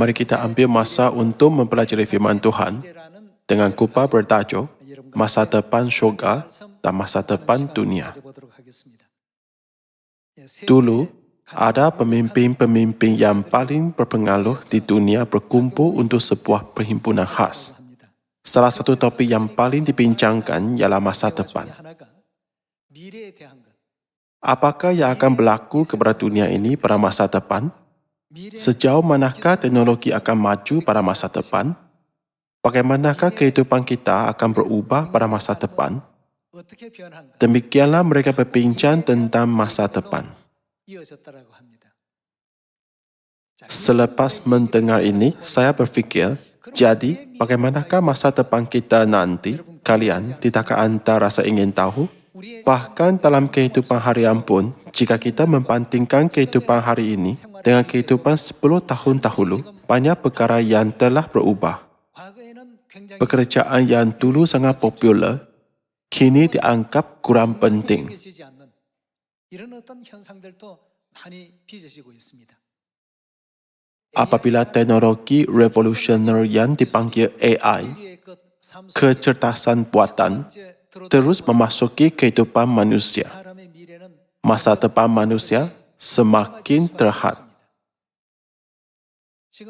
Mari kita ambil masa untuk mempelajari firman Tuhan dengan kupas bertajuk Masa Depan Syurga dan Masa Depan Dunia. Dulu, ada pemimpin-pemimpin yang paling berpengaruh di dunia berkumpul untuk sebuah perhimpunan khas. Salah satu topik yang paling dibincangkan ialah masa depan. Apakah yang akan berlaku kepada dunia ini pada masa depan? Sejauh manakah teknologi akan maju pada masa depan? Bagaimanakah kehidupan kita akan berubah pada masa depan? Demikianlah mereka berbincang tentang masa depan. Selepas mendengar ini, saya berfikir, jadi bagaimanakah masa depan kita nanti? Kalian tidak akan anda rasa ingin tahu? Bahkan dalam kehidupan harian pun, jika kita membandingkan kehidupan hari ini dengan kehidupan 10 tahun dahulu, banyak perkara yang telah berubah. Pekerjaan yang dulu sangat popular, kini dianggap kurang penting. Apabila teknologi revolusioner yang dipanggil AI, kecerdasan buatan, terus memasuki kehidupan manusia, masa depan manusia semakin terhad.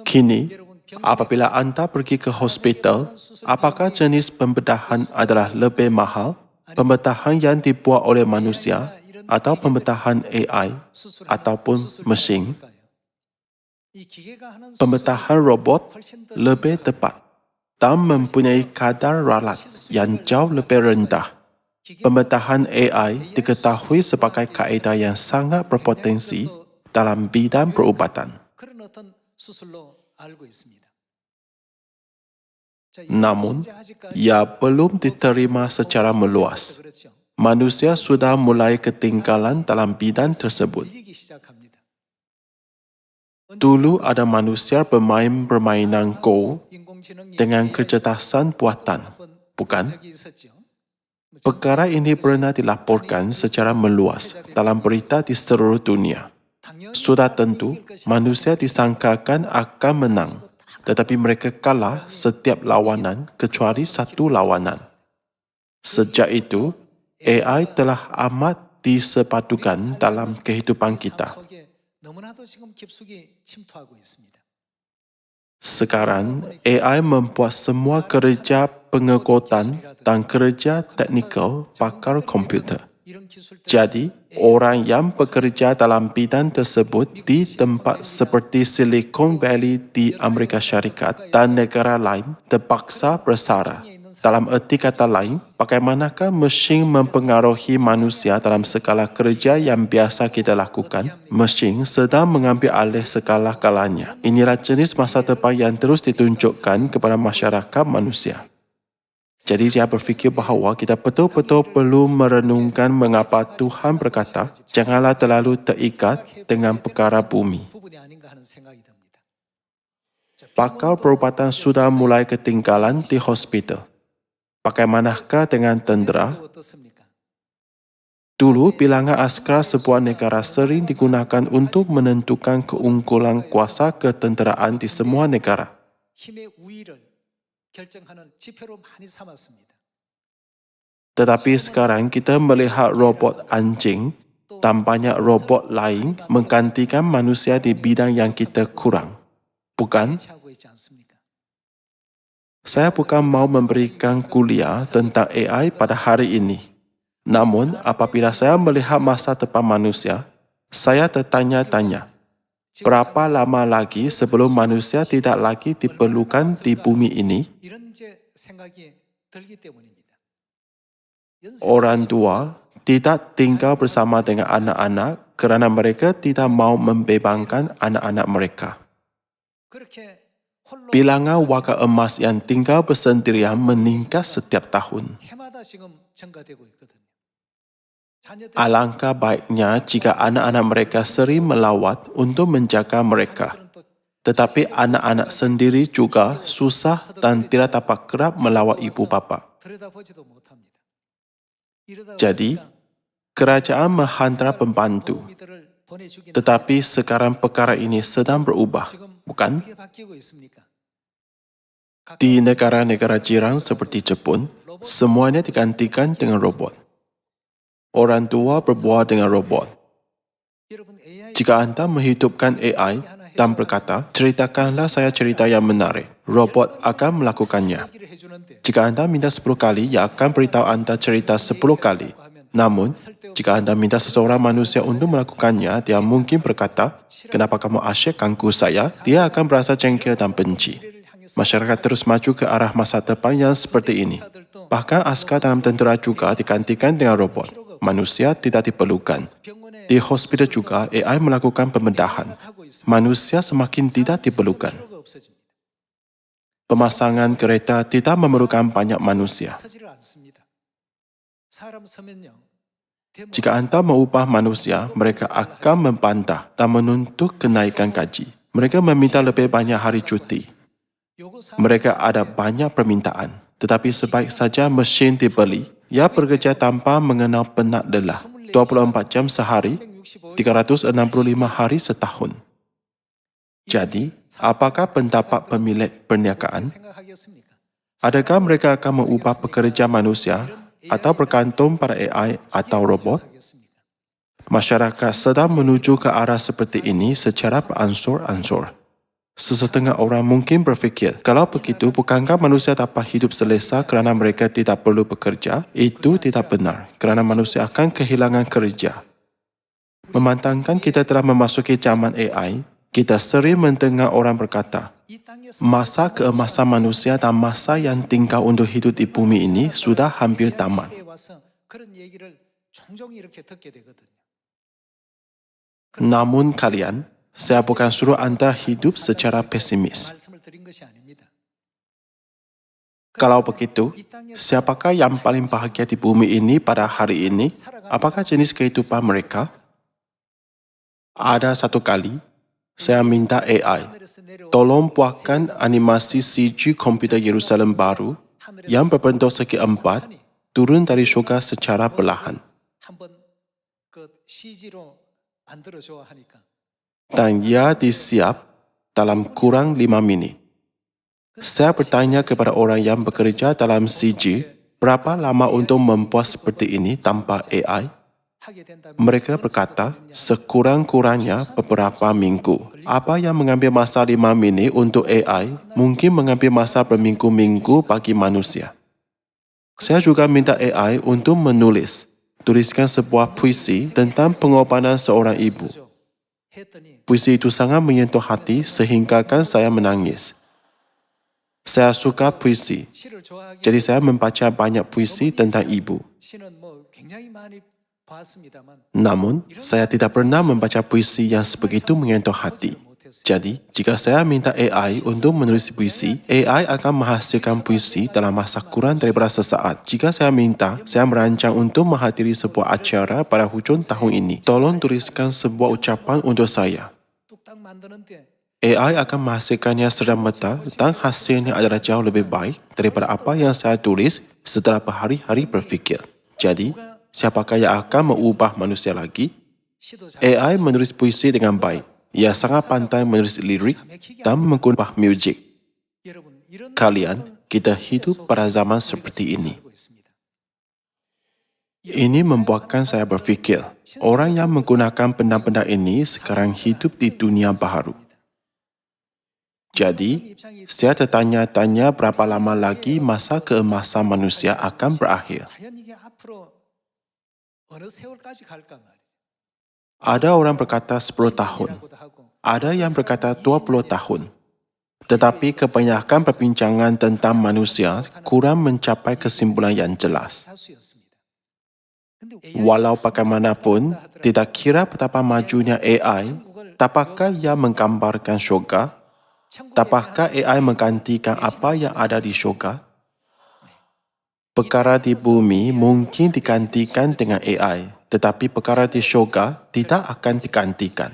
Kini, apabila anda pergi ke hospital, apakah jenis pembedahan adalah lebih mahal? Pembedahan yang dibuat oleh manusia atau pembedahan AI ataupun mesin? Pembedahan robot lebih tepat dan mempunyai kadar ralat yang jauh lebih rendah. Pembedahan AI diketahui sebagai kaedah yang sangat berpotensi dalam bidang perubatan. Namun, ia belum diterima secara meluas. Manusia sudah mulai ketinggalan dalam bidang tersebut. Dulu ada manusia bermain permainan Go dengan kecerdasan buatan, bukan? Perkara ini pernah dilaporkan secara meluas dalam berita di seluruh dunia. Sudah tentu, manusia disangkakan akan menang, tetapi mereka kalah setiap lawanan kecuali satu lawanan. Sejak itu, AI telah amat disepadukan dalam kehidupan kita. Sekarang, AI membuat semua kerja pengekodan dan kerja teknikal pakar komputer. Jadi, orang yang bekerja dalam bidang tersebut di tempat seperti Silicon Valley di Amerika Syarikat dan negara lain terpaksa bersara. Dalam erti kata lain, bagaimanakah mesin mempengaruhi manusia dalam skala kerja yang biasa kita lakukan? Mesin sedang mengambil alih segala-galanya. Inilah jenis masa depan yang terus ditunjukkan kepada masyarakat manusia. Jadi saya berfikir bahawa kita betul-betul perlu merenungkan mengapa Tuhan berkata, janganlah terlalu terikat dengan perkara bumi. Pakar perubatan sudah mulai ketinggalan di hospital. Bagaimanakah dengan tentera? Dulu, bilangan askar sebuah negara sering digunakan untuk menentukan keunggulan kuasa ketenteraan di semua negara. Tetapi sekarang kita melihat robot anjing dan banyak robot lain menggantikan manusia di bidang yang kita kurang. Bukan? Saya bukan mau memberikan kuliah tentang AI pada hari ini. Namun, apabila saya melihat masa depan manusia, saya tertanya-tanya, berapa lama lagi sebelum manusia tidak lagi diperlukan di bumi ini? Orang tua tidak tinggal bersama dengan anak-anak kerana mereka tidak mau membebankan anak-anak mereka. Bilangan warga emas yang tinggal bersendirian meningkat setiap tahun. Alangkah baiknya jika anak-anak mereka sering melawat untuk menjaga mereka. Tetapi anak-anak sendiri juga susah dan tidak dapat kerap melawat ibu bapa. Jadi, kerajaan menghantar pembantu. Tetapi sekarang perkara ini sedang berubah, bukan? Di negara-negara jiran seperti Jepun, semuanya digantikan dengan robot. Orang tua berbual dengan robot. Jika anda menghidupkan AI dan berkata, ceritakanlah saya cerita yang menarik, robot akan melakukannya. Jika anda minta 10 kali, ia akan beritahu anda cerita 10 kali. Namun, jika anda minta seseorang manusia untuk melakukannya, dia mungkin berkata, kenapa kamu asyik ganggu saya? Dia akan berasa jengkel dan benci. Masyarakat terus maju ke arah masa depan yang seperti ini. Bahkan askar dalam tentera juga digantikan dengan robot. Manusia tidak diperlukan. Di hospital juga, AI melakukan pembedahan. Manusia semakin tidak diperlukan. Pemasangan kereta tidak memerlukan banyak manusia. Jika anda mengubah manusia, mereka akan membantah dan menuntut kenaikan gaji. Mereka meminta lebih banyak hari cuti. Mereka ada banyak permintaan, tetapi sebaik saja mesin dibeli, ia bekerja tanpa mengenal penat lelah, 24 jam sehari, 365 hari setahun. Jadi, apakah pendapat pemilik perniagaan? Adakah mereka akan mengubah pekerja manusia atau bergantung pada AI atau robot? Masyarakat sedang menuju ke arah seperti ini secara beransur-ansur. Sesetengah orang mungkin berfikir, kalau begitu bukankah manusia dapat hidup selesa kerana mereka tidak perlu bekerja? Itu tidak benar, kerana manusia akan kehilangan kerja. Memandangkan kita telah memasuki zaman AI, kita sering mendengar orang berkata, masa keemasan manusia dan masa yang tinggal untuk hidup di bumi ini sudah hampir tamat. Namun kalian, saya bukan suruh anda hidup secara pesimis. Kalau begitu, siapakah yang paling bahagia di bumi ini pada hari ini? Apakah jenis kehidupan mereka? Ada satu kali, saya minta AI, tolong buatkan animasi CG komputer Yerusalem baru yang berbentuk segi empat turun dari syurga secara perlahan. Dan ia disiap dalam kurang 5 minit. Saya bertanya kepada orang yang bekerja dalam CG, berapa lama untuk membuat seperti ini tanpa AI? Mereka berkata, sekurang-kurangnya beberapa minggu. Apa yang mengambil masa 5 minit untuk AI, mungkin mengambil masa berminggu-minggu bagi manusia. Saya juga minta AI untuk tuliskan sebuah puisi tentang pengorbanan seorang ibu. Puisi itu sangat menyentuh hati sehinggakan saya menangis. Saya suka puisi, jadi saya membaca banyak puisi tentang ibu. Namun, saya tidak pernah membaca puisi yang sebegitu menyentuh hati. Jadi, jika saya minta AI untuk menulis puisi, AI akan menghasilkan puisi dalam masa kurang daripada sesaat. Jika saya minta, saya merancang untuk menghadiri sebuah acara pada hujung tahun ini. Tolong tuliskan sebuah ucapan untuk saya. AI akan menghasilkannya serta-merta dan hasilnya adalah jauh lebih baik daripada apa yang saya tulis setelah berhari-hari berfikir. Jadi, siapakah yang akan mengubah manusia lagi? AI menulis puisi dengan baik. Ia sangat pandai menulis lirik dan mengubah muzik. Kalian, kita hidup pada zaman seperti ini. Ini membuatkan saya berfikir, orang yang menggunakan benda-benda ini sekarang hidup di dunia baharu. Jadi, saya tertanya-tanya berapa lama lagi masa keemasan manusia akan berakhir. Ada orang berkata 10 tahun. Ada yang berkata 20 tahun. Tetapi kebanyakan perbincangan tentang manusia kurang mencapai kesimpulan yang jelas. Walau bagaimanapun, tidak kira betapa majunya AI, dapatkah ia menggambarkan syurga? Dapatkah AI menggantikan apa yang ada di syurga? Perkara di bumi mungkin digantikan dengan AI, tetapi perkara di syurga tidak akan digantikan.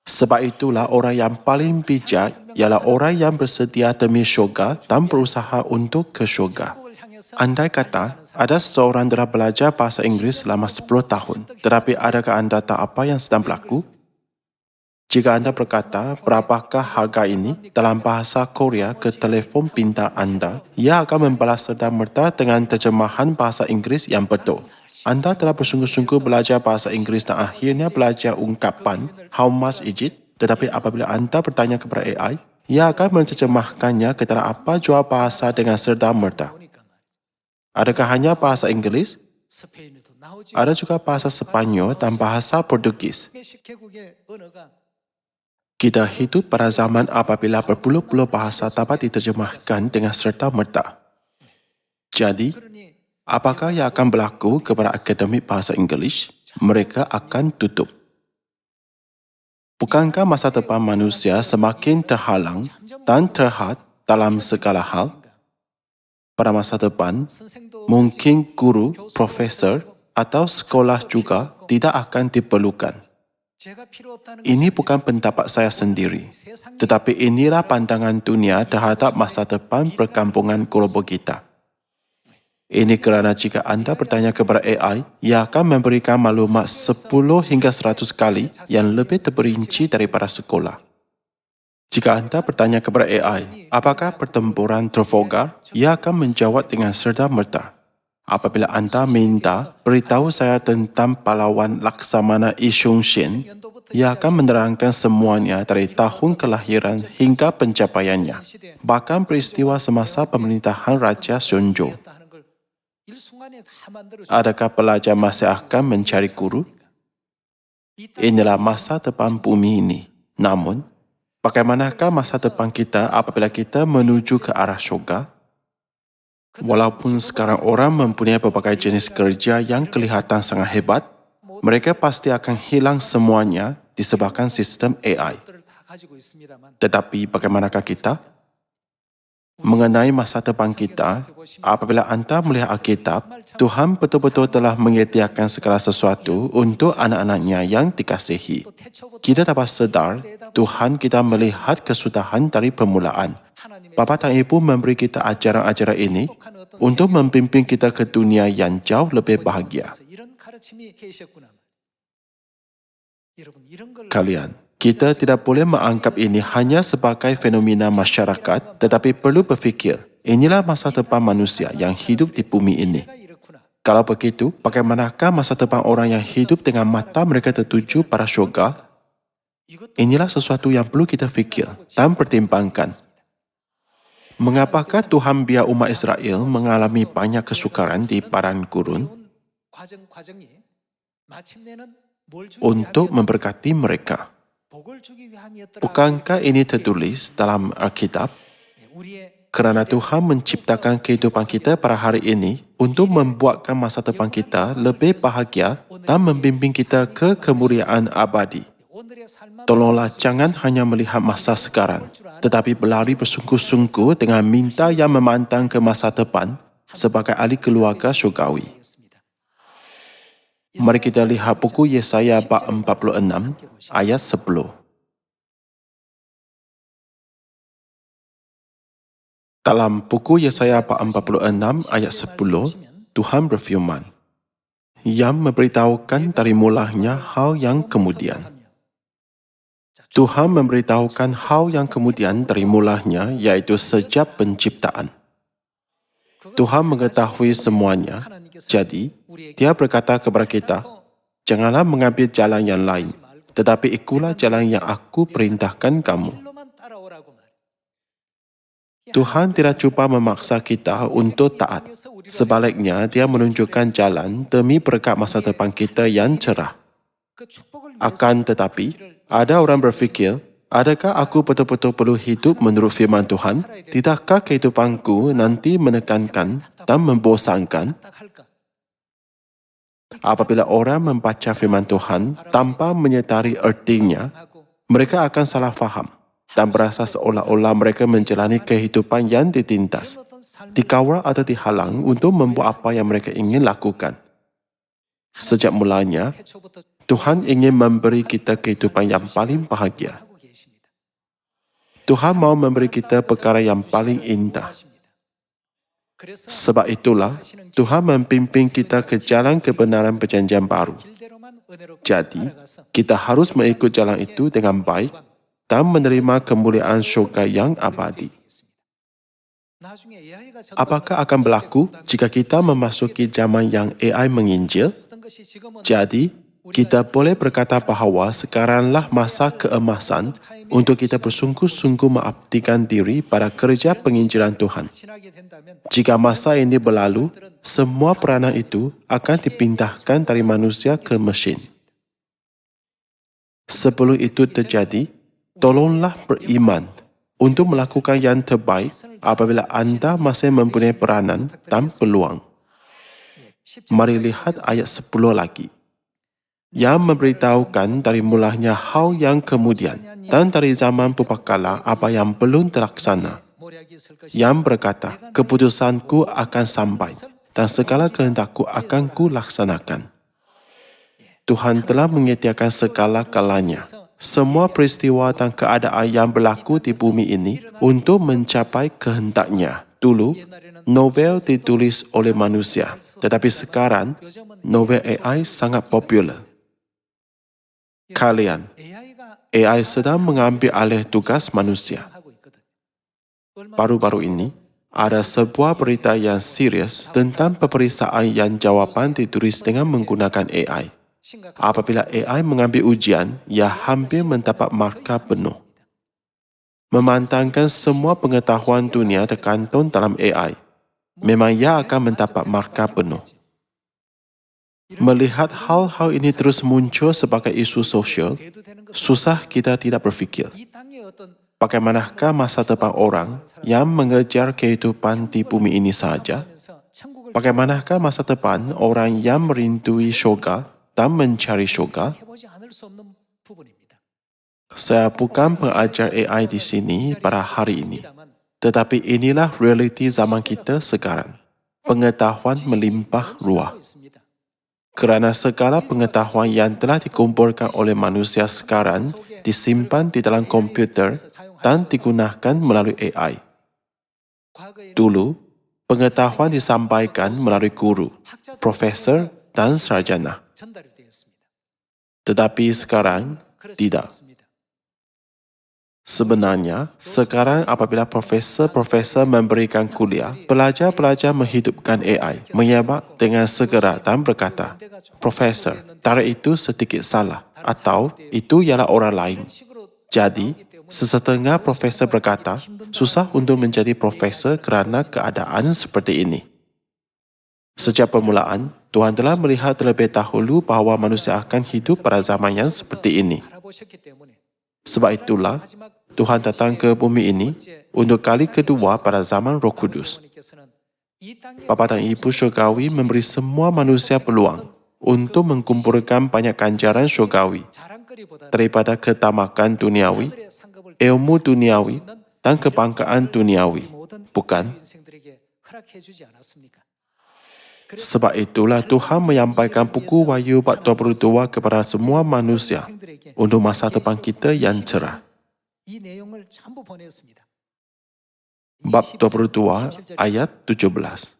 Sebab itulah orang yang paling bijak ialah orang yang bersedia demi syurga dan berusaha untuk ke syurga. Andai kata, ada seseorang telah belajar bahasa Inggeris selama 10 tahun, tetapi adakah anda tahu apa yang sedang berlaku? Jika anda berkata, berapakah harga ini dalam bahasa Korea ke telefon pintar anda, ia akan membalas serta-merta dengan terjemahan bahasa Inggeris yang betul. Anda telah bersungguh-sungguh belajar bahasa Inggeris dan akhirnya belajar ungkapan how much is it, tetapi apabila anda bertanya kepada AI, ia akan menerjemahkannya ke dalam apa jua bahasa dengan serta-merta. Adakah hanya bahasa Inggeris? Ada juga bahasa Sepanyol dan bahasa Portugis. Kita hidup pada zaman apabila berpuluh-puluh bahasa dapat diterjemahkan dengan serta-merta. Jadi, apakah yang akan berlaku kepada akademik bahasa Inggeris? Mereka akan tutup. Bukankah masa depan manusia semakin terhalang dan terhad dalam segala hal? Pada masa depan, mungkin guru, profesor atau sekolah juga tidak akan diperlukan. Ini bukan pendapat saya sendiri, tetapi inilah pandangan dunia terhadap masa depan perkampungan global kita. Ini kerana jika anda bertanya kepada AI, ia akan memberikan maklumat 10 hingga 100 kali yang lebih terperinci daripada sekolah. Jika anda bertanya kepada AI, apakah pertempuran Trafalgar, ia akan menjawab dengan serta-merta. Apabila anda minta, beritahu saya tentang pahlawan Laksamana Ishun Shen, ia akan menerangkan semuanya dari tahun kelahiran hingga pencapaiannya, bahkan peristiwa semasa pemerintahan Raja Seonjo. Adakah pelajar masih akan mencari guru? Inilah masa depan bumi ini. Namun, bagaimanakah masa depan kita apabila kita menuju ke arah syurga? Walaupun sekarang orang mempunyai berbagai jenis kerja yang kelihatan sangat hebat, mereka pasti akan hilang semuanya disebabkan sistem AI. Tetapi bagaimanakah kita? Mengenai masa depan kita, apabila anda melihat Alkitab, Tuhan betul-betul telah menyediakan segala sesuatu untuk anak-anaknya yang dikasihi. Kita dapat sedar, Tuhan kita melihat kesudahan dari permulaan. Bapa dan Ibu memberi kita ajaran-ajaran ini untuk membimbing kita ke dunia yang jauh lebih bahagia. Kalian, kita tidak boleh menganggap ini hanya sebagai fenomena masyarakat, tetapi perlu berfikir, inilah masa depan manusia yang hidup di bumi ini. Kalau begitu, bagaimanakah masa depan orang yang hidup dengan mata mereka tertuju pada syurga? Inilah sesuatu yang perlu kita fikir dan pertimbangkan. Mengapakah Tuhan biar umat Israel mengalami banyak kesukaran di padang gurun? Untuk memberkati mereka. Bukankah ini tertulis dalam Alkitab? Kerana Tuhan menciptakan kehidupan kita pada hari ini untuk membuatkan masa depan kita lebih bahagia dan membimbing kita ke kemuliaan abadi. Tolonglah jangan hanya melihat masa sekarang, tetapi berlari bersungguh-sungguh dengan minta yang memandang ke masa depan sebagai ahli keluarga syurgawi. Mari kita lihat buku Yesaya bab 46 ayat 10. Dalam buku Yesaya bab 46 ayat 10, Tuhan berfirman, yang memberitahukan dari mulanya hal yang kemudian. Tuhan memberitahukan hal yang kemudian dari mulanya, iaitu sejak penciptaan. Tuhan mengetahui semuanya, jadi Dia berkata kepada kita, janganlah mengambil jalan yang lain, tetapi ikutlah jalan yang aku perintahkan kamu. Tuhan tidak cuba memaksa kita untuk taat. Sebaliknya, Dia menunjukkan jalan demi berkat masa depan kita yang cerah. Akan tetapi, ada orang berfikir, adakah aku betul-betul perlu hidup menurut firman Tuhan? Tidakkah kehidupanku nanti menekankan dan membosankan? Apabila orang membaca firman Tuhan tanpa menyedari artinya, mereka akan salah faham dan berasa seolah-olah mereka menjalani kehidupan yang ditindas, dikawal atau dihalang untuk membuat apa yang mereka ingin lakukan. Sejak mulanya, Tuhan ingin memberi kita kehidupan yang paling bahagia. Tuhan mau memberi kita perkara yang paling indah. Sebab itulah, Tuhan membimbing kita ke jalan kebenaran perjanjian baru. Jadi, kita harus mengikut jalan itu dengan baik dan menerima kemuliaan syurga yang abadi. Apakah akan berlaku jika kita memasuki zaman yang AI menginjil? Jadi, kita boleh berkata bahawa sekaranglah masa keemasan untuk kita bersungguh-sungguh mengabdikan diri pada kerja penginjilan Tuhan. Jika masa ini berlalu, semua peranan itu akan dipindahkan dari manusia ke mesin. Sebelum itu terjadi, tolonglah beriman untuk melakukan yang terbaik apabila anda masih mempunyai peranan dan peluang. Mari lihat ayat 10 lagi. Yang memberitahukan dari mulanya hal yang kemudian dan dari zaman purbakala apa yang belum terlaksana. Yang berkata, keputusanku akan sampai dan segala kehendakku akan ku laksanakan. Tuhan telah menyediakan segala kalanya, semua peristiwa dan keadaan yang berlaku di bumi ini untuk mencapai kehendaknya. Dulu, novel ditulis oleh manusia, tetapi sekarang, novel AI sangat popular. Kalian, AI sedang mengambil alih tugas manusia. Baru-baru ini, ada sebuah berita yang serius tentang peperiksaan yang jawapan ditulis dengan menggunakan AI. Apabila AI mengambil ujian, ia hampir mendapat markah penuh. Memandangkan semua pengetahuan dunia terkandung dalam AI, memang ia akan mendapat markah penuh. Melihat hal-hal ini terus muncul sebagai isu sosial, susah kita tidak berfikir. Bagaimanakah masa depan orang yang mengejar kehidupan di bumi ini sahaja? Bagaimanakah masa depan orang yang merindui syurga dan mencari syurga? Saya bukan pengajar AI di sini pada hari ini, tetapi inilah realiti zaman kita sekarang. Pengetahuan melimpah ruah. Kerana segala pengetahuan yang telah dikumpulkan oleh manusia sekarang disimpan di dalam komputer dan digunakan melalui AI. Dulu, pengetahuan disampaikan melalui guru, profesor dan sarjana. Tetapi sekarang, tidak. Sebenarnya, sekarang apabila profesor-profesor memberikan kuliah, pelajar-pelajar menghidupkan AI, menyebab dengan segera dan berkata, "Profesor, tarikh itu sedikit salah," atau "itu ialah orang lain." Jadi, sesetengah profesor berkata, susah untuk menjadi profesor kerana keadaan seperti ini. Sejak permulaan, Tuhan telah melihat terlebih dahulu bahawa manusia akan hidup pada zaman yang seperti ini. Sebab itulah, Tuhan datang ke bumi ini untuk kali kedua pada zaman Roh Kudus. Bapa dan Ibu syurgawi memberi semua manusia peluang untuk mengumpulkan banyak ganjaran syurgawi daripada ketamakan duniawi, ilmu duniawi dan kebanggaan duniawi. Bukan? Sebab itulah Tuhan menyampaikan buku Wahyu bab 22 kepada semua manusia untuk masa depan kita yang cerah. Bab 22 ayat 17.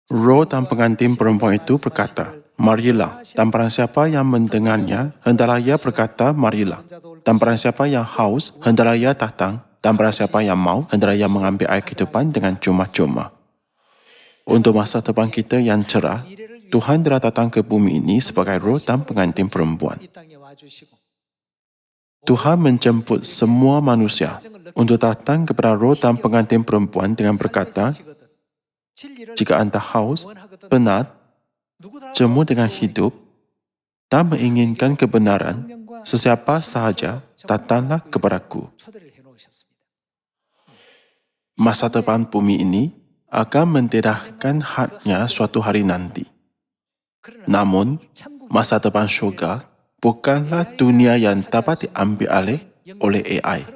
Roh dan pengantin perempuan itu berkata, "Marilah," dan barang siapa yang mendengarnya, hendaklah ia berkata, "Marilah." Dan barang siapa yang haus, hendaklah ia datang, dan barang siapa yang mau, hendaklah ia mengambil air kehidupan dengan cuma-cuma. Untuk masa depan kita yang cerah, Tuhan telah datang ke bumi ini sebagai roh dan pengantin perempuan. Tuhan menjemput semua manusia untuk datang kepada roh dan pengantin perempuan dengan berkata, "Jika anda haus, penat, jemu dengan hidup, dan menginginkan kebenaran, sesiapa sahaja datanglah kepadaku." Masa depan bumi ini akan mendedahkan hadnya suatu hari nanti. Namun, masa depan syurga bukanlah dunia yang dapat diambil alih oleh AI.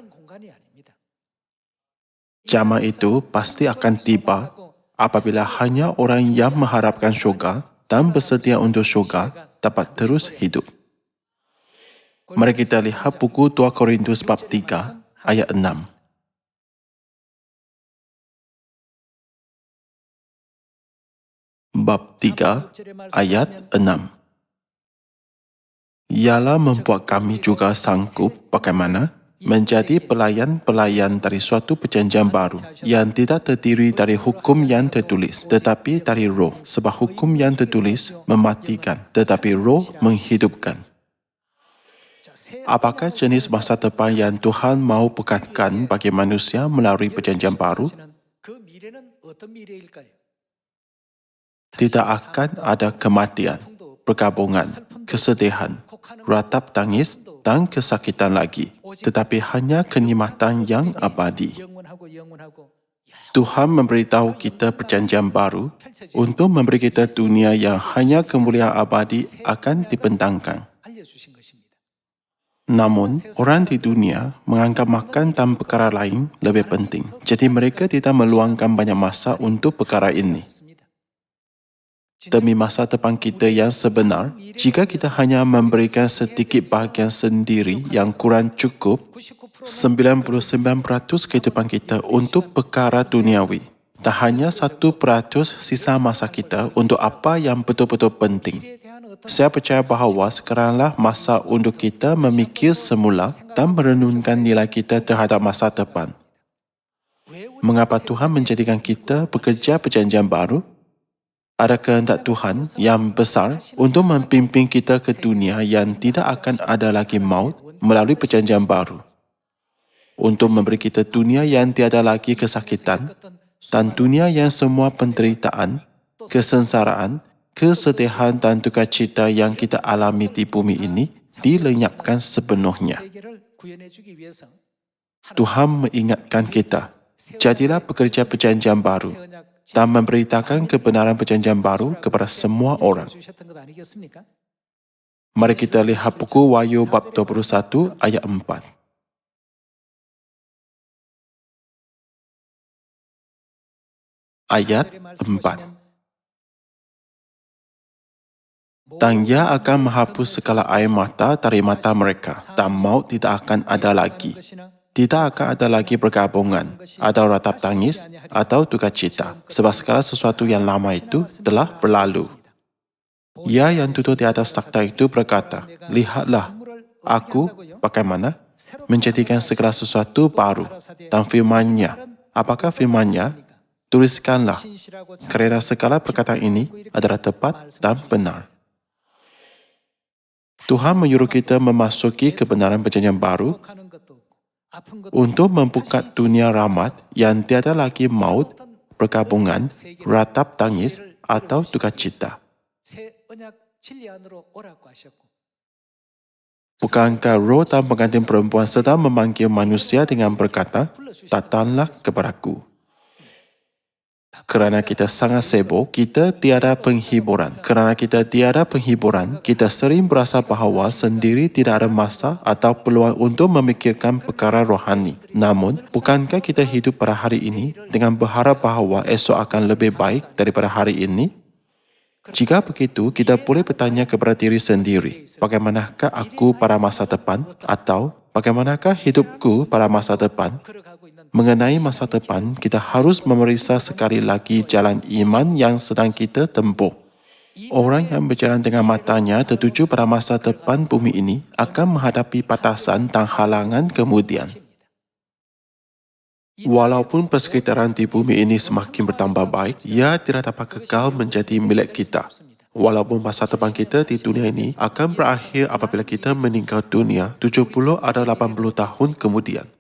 Zaman itu pasti akan tiba apabila hanya orang yang mengharapkan syurga dan bersedia untuk syurga dapat terus hidup. Mari kita lihat buku 2 Korintus bab 3 ayat 6. bab 3, ayat 6. Ialah membuat kami juga sanggup bagaimana menjadi pelayan-pelayan dari suatu perjanjian baru yang tidak terdiri dari hukum yang tertulis tetapi dari roh, sebab hukum yang tertulis mematikan tetapi roh menghidupkan. Apakah jenis masa depan yang Tuhan mahu pekatkan bagi manusia melalui perjanjian baru? Tidak akan ada kematian, perkabungan, kesedihan, ratap tangis dan kesakitan lagi, tetapi hanya kenikmatan yang abadi. Tuhan memberitahu kita perjanjian baru untuk memberi kita dunia yang hanya kemuliaan abadi akan dibentangkan. Namun, orang di dunia menganggap makan dan perkara lain lebih penting. Jadi mereka tidak meluangkan banyak masa untuk perkara ini. Demi masa depan kita yang sebenar, jika kita hanya memberikan sedikit bahagian sendiri yang kurang cukup, 99% kehidupan kita untuk perkara duniawi, dan hanya 1% sisa masa kita untuk apa yang betul-betul penting. Saya percaya bahawa sekaranglah masa untuk kita memikir semula dan merenungkan nilai kita terhadap masa depan. Mengapa Tuhan menjadikan kita bekerja perjanjian baru? Ada kehendak Tuhan yang besar untuk mempimpin kita ke dunia yang tidak akan ada lagi maut melalui perjanjian baru. Untuk memberi kita dunia yang tiada lagi kesakitan dan dunia yang semua penderitaan, kesengsaraan, kesedihan dan duka cita yang kita alami di bumi ini dilenyapkan sepenuhnya. Tuhan mengingatkan kita, jadilah pekerja perjanjian baru dan memberitakan kebenaran perjanjian baru kepada semua orang. Mari kita lihat buku Wahyu bab 21 ayat 4. Ayat 4. Dan ia akan menghapus segala air mata dari mata mereka, dan maut tidak akan ada lagi. Tidak akan ada lagi perkabungan, atau ratap tangis, atau duka cita, sebab segala sesuatu yang lama itu telah berlalu. Ia yang duduk di atas takhta itu berkata, lihatlah, aku, bagaimana, menjadikan segala sesuatu baru, dan firman-Nya. Apakah firman-Nya? Tuliskanlah, kerana segala perkataan ini adalah tepat dan benar. Tuhan menyuruh kita memasuki kebenaran perjanjian baru untuk membuka dunia rahmat yang tiada lagi maut, perkabungan, ratap tangis, atau duka cita. Bukankah roh dan pengantin perempuan sedang memanggil manusia dengan berkata, datanglah kepadaku. Kerana kita sangat sibuk, kita tiada penghiburan. Kerana kita tiada penghiburan, kita sering berasa bahawa sendiri tidak ada masa atau peluang untuk memikirkan perkara rohani. Namun, bukankah kita hidup pada hari ini dengan berharap bahawa esok akan lebih baik daripada hari ini? Jika begitu, kita boleh bertanya kepada diri sendiri, bagaimanakah aku pada masa depan? Atau, bagaimanakah hidupku pada masa depan? Mengenai masa depan, kita harus memeriksa sekali lagi jalan iman yang sedang kita tempuh. Orang yang berjalan dengan matanya tertuju pada masa depan bumi ini akan menghadapi batasan dan halangan kemudian. Walaupun persekitaran di bumi ini semakin bertambah baik, ia tidak dapat kekal menjadi milik kita. Walaupun masa depan kita di dunia ini akan berakhir apabila kita meninggal dunia 70 atau 80 tahun kemudian.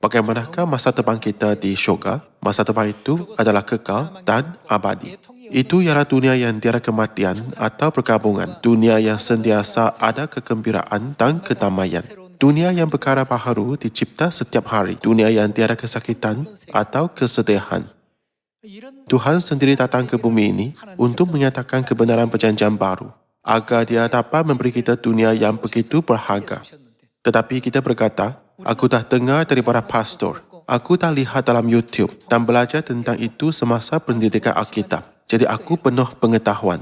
Bagaimanakah masa depan kita di syurga? Masa depan itu adalah kekal dan abadi. Itu ialah dunia yang tiada kematian atau perkabungan. Dunia yang sentiasa ada kegembiraan dan kedamaian. Dunia yang perkara baharu dicipta setiap hari. Dunia yang tiada kesakitan atau kesedihan. Tuhan sendiri datang ke bumi ini untuk menyatakan kebenaran perjanjian baru, agar Dia dapat memberi kita dunia yang begitu berharga. Tetapi kita berkata, aku dah dengar daripada pastor. Aku dah lihat dalam YouTube dan belajar tentang itu semasa pendidikan Alkitab. Jadi aku penuh pengetahuan.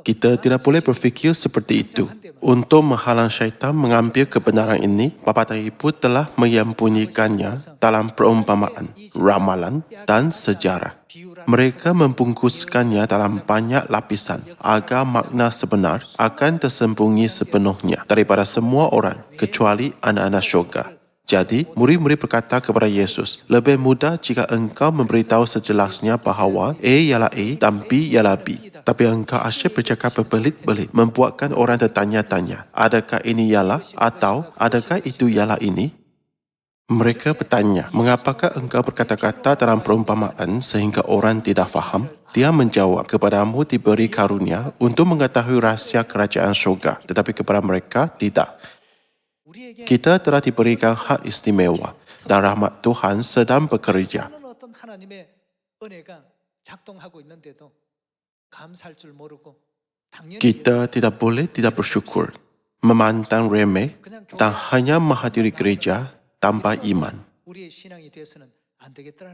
Kita tidak boleh berfikir seperti itu. Untuk menghalang syaitan mengambil kebenaran ini, Bapa dan Ibu telah menyembunyikannya dalam perumpamaan, ramalan dan sejarah. Mereka membungkuskannya dalam banyak lapisan agar makna sebenar akan tersembunyi sepenuhnya daripada semua orang kecuali anak-anak syurga. Jadi, murid-murid berkata kepada Yesus, lebih mudah jika engkau memberitahu sejelasnya bahawa A ialah A dan B ialah B. Tapi engkau asyik bercakap berbelit-belit, membuatkan orang tertanya-tanya, adakah ini ialah atau adakah itu ialah ini? Mereka bertanya, mengapakah engkau berkata-kata dalam perumpamaan sehingga orang tidak faham? Dia menjawab, kepadamu diberi karunia untuk mengetahui rahsia kerajaan syurga, tetapi kepada mereka tidak. Kita telah diberikan hak istimewa dan rahmat Tuhan sedang bekerja. Kita tidak boleh tidak bersyukur, memandang remeh dan hanya menghadiri gereja tanpa iman.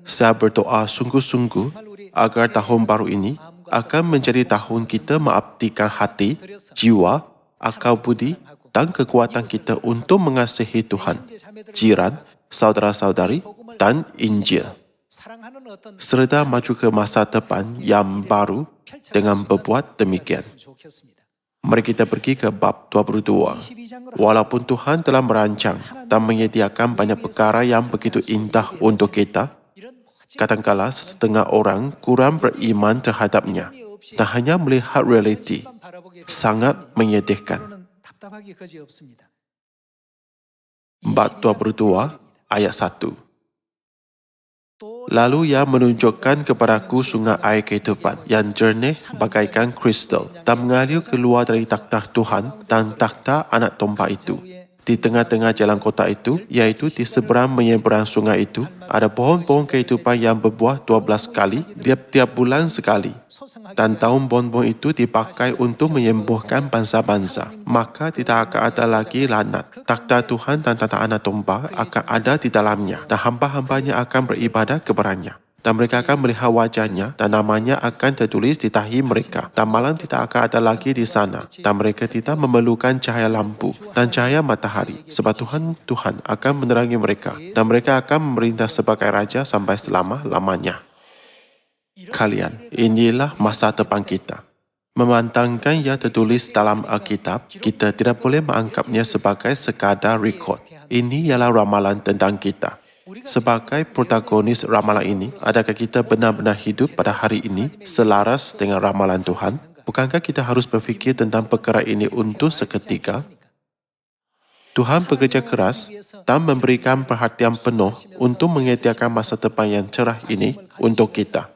Saya berdoa sungguh-sungguh agar tahun baru ini akan menjadi tahun kita mengabdikan hati, jiwa, akal budi dan kekuatan kita untuk mengasihi Tuhan, jiran, saudara-saudari dan Injil, serta maju ke masa depan yang baru dengan berbuat demikian. Mari kita pergi ke bab 22. Walaupun Tuhan telah merancang dan menyediakan banyak perkara yang begitu indah untuk kita, kadangkala setengah orang kurang beriman terhadapnya dan hanya melihat realiti. Sangat menyedihkan. Bab 22 ayat 1. Lalu ia menunjukkan kepadaku sungai air kehidupan yang jernih bagaikan kristal dan mengalir keluar dari takhta Tuhan dan takhta anak domba itu. Di tengah-tengah jalan kota itu, iaitu di seberang menyeberang sungai itu, ada pohon-pohon kehidupan yang berbuah 12 kali, tiap-tiap bulan sekali. Dan daun pohon-pohon itu dipakai untuk menyembuhkan bangsa-bangsa. Maka tidak akan ada lagi laknat. Takhta Tuhan dan takhta anak domba akan ada di dalamnya, dan hamba-hambanya akan beribadat kepadanya. Dan mereka akan melihat wajahnya, dan namanya akan tertulis di dahi mereka. Dan malam tidak akan ada lagi di sana. Dan mereka tidak memerlukan cahaya lampu dan cahaya matahari, sebab Tuhan akan menerangi mereka. Dan mereka akan memerintah sebagai raja sampai selama-lamanya. Kalian, inilah masa depan kita. Memandangkan yang tertulis dalam Alkitab, kita tidak boleh menganggapnya sebagai sekadar rekod. Ini ialah ramalan tentang kita. Sebagai protagonis ramalan ini, adakah kita benar-benar hidup pada hari ini selaras dengan ramalan Tuhan? Bukankah kita harus berfikir tentang perkara ini untuk seketika? Tuhan bekerja keras dan memberikan perhatian penuh untuk menyediakan masa depan yang cerah ini untuk kita.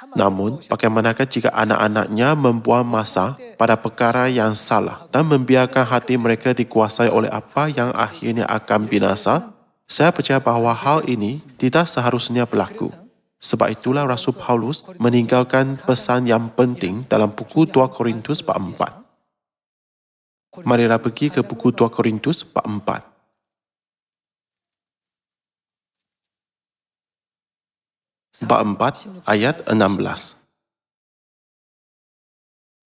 Namun, bagaimanakah jika anak-anaknya membuang masa pada perkara yang salah dan membiarkan hati mereka dikuasai oleh apa yang akhirnya akan binasa? Saya percaya bahawa hal ini tidak seharusnya berlaku. Sebab itulah Rasul Paulus meninggalkan pesan yang penting dalam buku 2 Korintus bab 4. Marilah pergi ke buku 2 Korintus bab 4. Bab 4 ayat 16.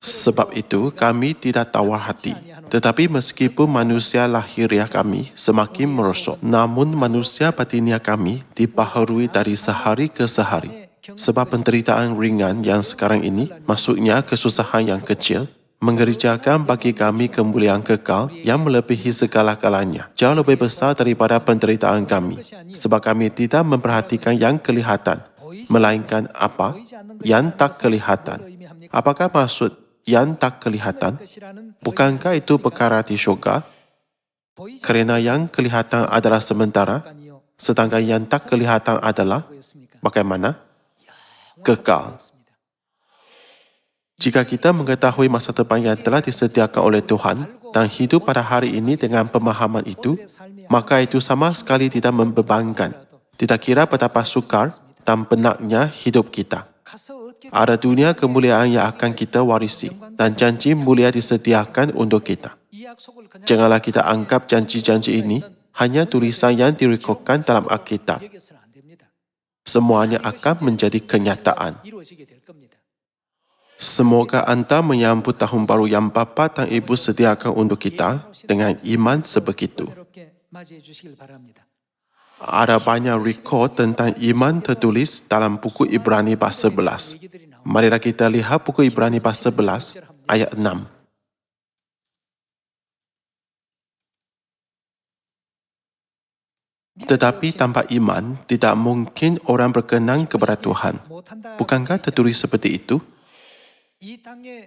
Sebab itu kami tidak tawar hati, tetapi meskipun manusia lahiriah kami semakin merosot, namun manusia batiniah kami dibaharui dari sehari ke sehari. Sebab penderitaan ringan yang sekarang ini, maksudnya kesusahan yang kecil, mengerjakan bagi kami kemuliaan kekal yang melebihi segala-galanya, jauh lebih besar daripada penderitaan kami, sebab kami tidak memperhatikan yang kelihatan, melainkan apa yang tak kelihatan. Apakah maksud yang tak kelihatan? Bukankah itu perkara di syurga? Kerana yang kelihatan adalah sementara, sedangkan yang tak kelihatan adalah bagaimana? Kekal. Jika kita mengetahui masa depan yang telah disediakan oleh Tuhan dan hidup pada hari ini dengan pemahaman itu, maka itu sama sekali tidak membebankan, tidak kira betapa sukar dan penatnya hidup kita. Ada dunia kemuliaan yang akan kita warisi dan janji mulia disediakan untuk kita. Janganlah kita anggap janji-janji ini hanya tulisan yang direkodkan dalam Alkitab. Semuanya akan menjadi kenyataan. Semoga anda menyambut tahun baru yang Bapa dan Ibu sediakan untuk kita dengan iman sebegitu. Ada banyak rekod tentang iman tertulis dalam buku Ibrani bab 11. Marilah kita lihat buku Ibrani bab 11 ayat 6. Tetapi tanpa iman, tidak mungkin orang berkenan kepada Tuhan. Bukankah tertulis seperti itu?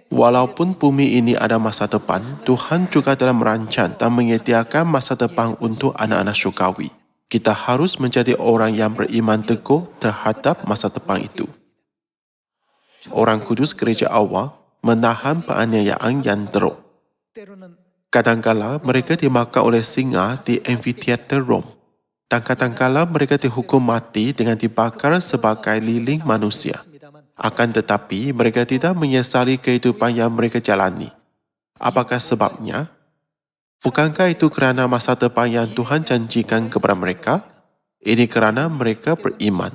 Walaupun bumi ini ada masa depan, Tuhan juga telah merancang dan menyediakan masa depan untuk anak-anak syurgawi. Kita harus menjadi orang yang beriman teguh terhadap masa depan itu. Orang kudus gereja awal menahan penganiayaan yang teruk. Kadang-kala mereka dimakan oleh singa di amphitheater Rome. Dan kadang-kala mereka dihukum mati dengan dibakar sebagai liling manusia. Akan tetapi, mereka tidak menyesali kehidupan yang mereka jalani. Apakah sebabnya? Bukankah itu kerana masa depan yang Tuhan janjikan kepada mereka? Ini kerana mereka beriman.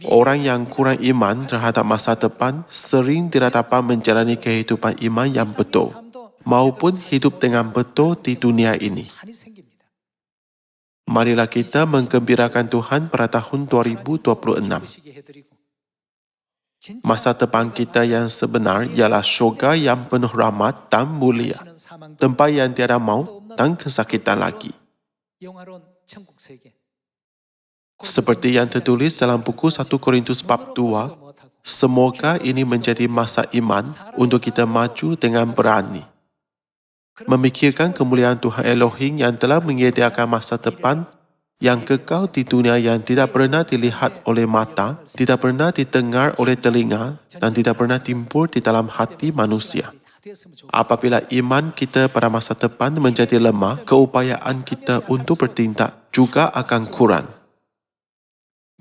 Orang yang kurang iman terhadap masa depan sering tidak dapat menjalani kehidupan iman yang betul, maupun hidup dengan betul di dunia ini. Marilah kita menggembirakan Tuhan pada tahun 2026. Masa depan kita yang sebenar ialah syurga yang penuh rahmat dan mulia, tempat yang tiada maut dan kesakitan lagi. Seperti yang tertulis dalam buku 1 Korintus bab 2, semoga ini menjadi masa iman untuk kita maju dengan berani. Memikirkan kemuliaan Tuhan Elohim yang telah menyediakan masa depan yang kekal di dunia yang tidak pernah dilihat oleh mata, tidak pernah didengar oleh telinga, dan tidak pernah timbul di dalam hati manusia. Apabila iman kita pada masa depan menjadi lemah, keupayaan kita untuk bertindak juga akan kurang.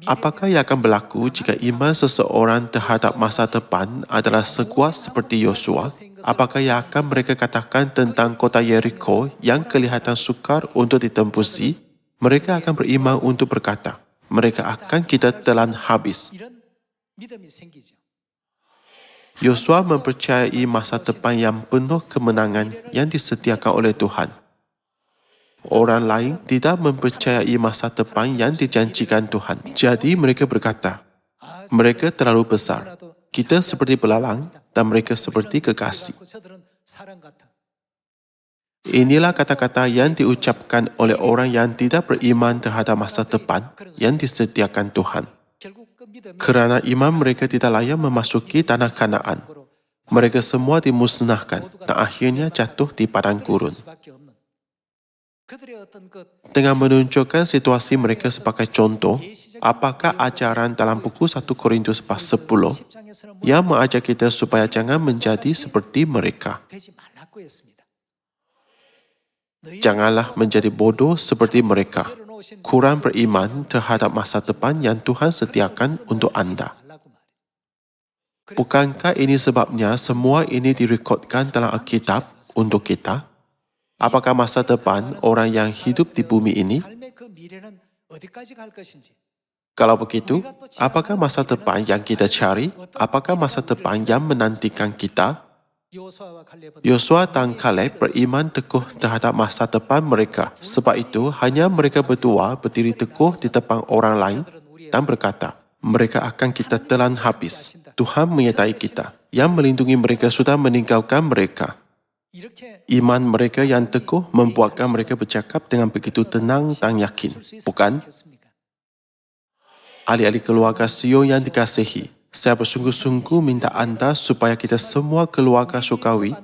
Apakah yang akan berlaku jika iman seseorang terhadap masa depan adalah sekuat seperti Yosua? Apakah yang akan mereka katakan tentang kota Jericho yang kelihatan sukar untuk ditembusi? Mereka akan beriman untuk berkata, mereka akan kita telan habis. Yosua mempercayai masa depan yang penuh kemenangan yang disediakan oleh Tuhan. Orang lain tidak mempercayai masa depan yang dijanjikan Tuhan. Jadi mereka berkata, mereka terlalu besar. Kita seperti belalang dan mereka seperti kekasih. Inilah kata-kata yang diucapkan oleh orang yang tidak beriman terhadap masa depan yang disediakan Tuhan. Kerana iman mereka tidak layak memasuki tanah Kanaan. Mereka semua dimusnahkan dan akhirnya jatuh di padang gurun. Dengan menunjukkan situasi mereka sebagai contoh, apakah ajaran dalam buku 1 Korintus bab 10 yang mengajak kita supaya jangan menjadi seperti mereka? Janganlah menjadi bodoh seperti mereka, kurang beriman terhadap masa depan yang Tuhan sediakan untuk anda. Bukankah ini sebabnya semua ini direkodkan dalam Alkitab untuk kita? Apakah masa depan orang yang hidup di bumi ini? Kalau begitu, apakah masa depan yang kita cari? Apakah masa depan yang menantikan kita? Yosua dan Kaleb beriman teguh terhadap masa depan mereka. Sebab itu, hanya mereka berdua berdiri teguh di depan orang lain dan berkata, mereka akan kita telan habis. Tuhan menyertai kita. Yang melindungi mereka sudah meninggalkan mereka. Iman mereka yang teguh membuatkan mereka bercakap dengan begitu tenang dan yakin, bukan? Ahli-ahli keluarga Sion yang dikasihi, saya bersungguh-sungguh minta anda supaya kita semua keluarga syurgawi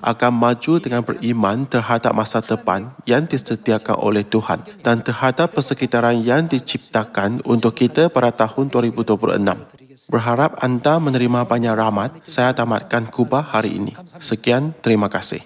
akan maju dengan beriman terhadap masa depan yang disediakan oleh Tuhan dan terhadap persekitaran yang diciptakan untuk kita pada tahun 2026. Berharap anda menerima banyak rahmat. Saya tamatkan khutbah hari ini. Sekian, terima kasih.